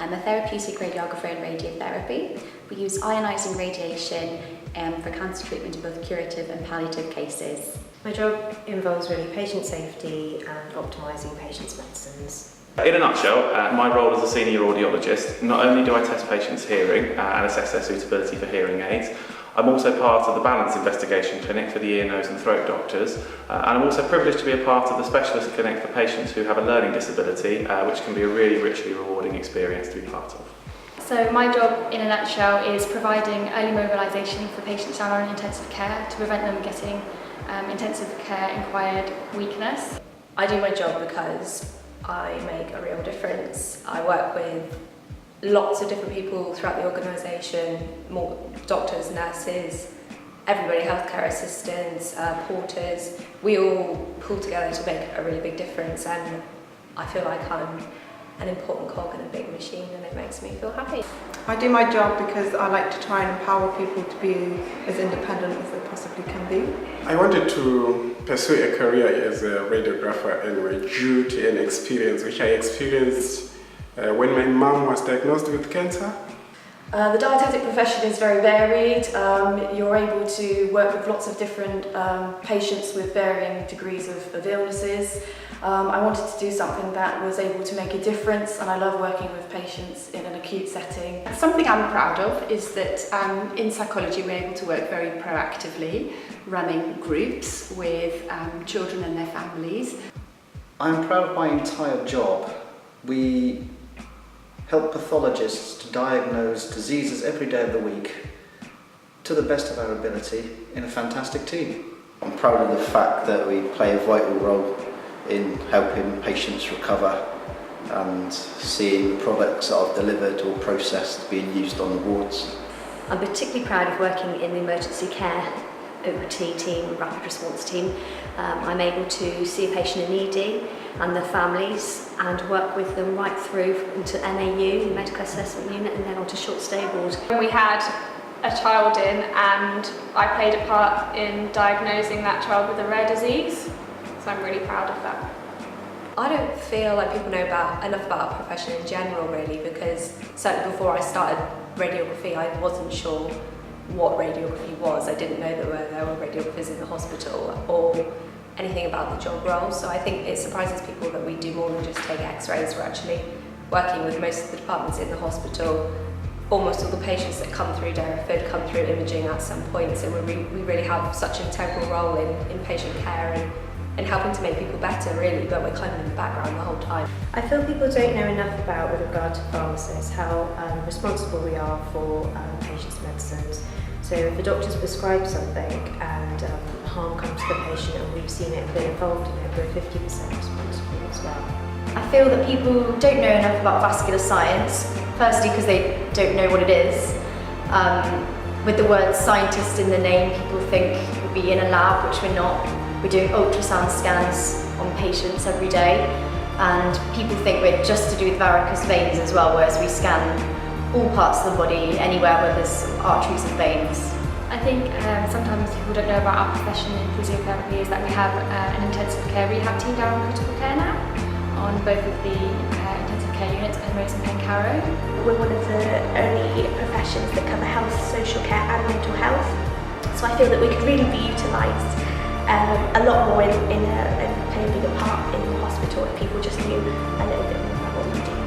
I'm a therapeutic radiographer in radiotherapy. We use ionising radiation for cancer treatment in both curative and palliative cases. My job involves really patient safety and optimising patients' medicines. In a nutshell, my role as a senior audiologist, not only do I test patients' hearing and assess their suitability for hearing aids, I'm also part of the Balance Investigation Clinic for the ear, nose and throat doctors, and I'm also privileged to be a part of the Specialist Clinic for patients who have a learning disability, which can be a really richly rewarding experience to be part of. So my job in a nutshell is providing early mobilisation for patients down on intensive care to prevent them getting intensive care acquired weakness. I do my job because I make a real difference. I work with lots of different people throughout the organisation, more doctors, nurses, everybody, healthcare assistants, porters. We all pull together to make a really big difference, and I feel like I'm an important cog in a big machine, and it makes me feel happy. I do my job because I like to try and empower people to be as independent as they possibly can be. I wanted to pursue a career as a radiographer anyway, due to an experience which I experienced when my mum was diagnosed with cancer. The dietetic profession is very varied. You're able to work with lots of different patients with varying degrees of illnesses. I wanted to do something that was able to make a difference, and I love working with patients in an acute setting. Something I'm proud of is that in psychology we're able to work very proactively, running groups with children and their families. I'm proud of my entire job. We help pathologists to diagnose diseases every day of the week to the best of our ability in a fantastic team. I'm proud of the fact that we play a vital role in helping patients recover and seeing the products that I've delivered or processed being used on the wards. I'm particularly proud of working in the emergency care OT team, rapid response team. I'm able to see a patient in ED and their families and work with them right through into MAU, Medical Assessment Unit, and then onto short stay ward. We had a child in, and I played a part in diagnosing that child with a rare disease, so I'm really proud of that. I don't feel like people know enough about our profession in general, really, because certainly before I started radiography I wasn't sure what radiography was. I didn't know that there were radiographers in the hospital or anything about the job role, so I think it surprises people that we do more than just take x-rays. We're actually working with most of the departments in the hospital. Almost all the patients that come through Derriford come through imaging at some point, so we really have such an integral role in patient care and helping to make people better, really, but we're kind of in the background the whole time. I feel people don't know enough about, with regard to pharmacists, how responsible we are for patients' medicines. So if a doctor's prescribed something and harm comes to the patient and we've seen it and been involved in it, we're 50% responsible as well. I feel that people don't know enough about vascular science, firstly because they don't know what it is. With the word scientist in the name, people think we'll be in a lab, which we're not. We're doing ultrasound scans on patients every day, and people think we're just to do with varicose veins as well, whereas we scan all parts of the body, anywhere where there's arteries and veins. I think sometimes people don't know about our profession in physiotherapy is that we have an intensive care rehab team down on critical care now, on both of the intensive care units, Penrose and Pencarrow. We're one of the only professions that cover health, social care and mental health, so I feel that we could really be utilised a lot more and play a bigger part in the hospital if people just knew a little bit more about what we do.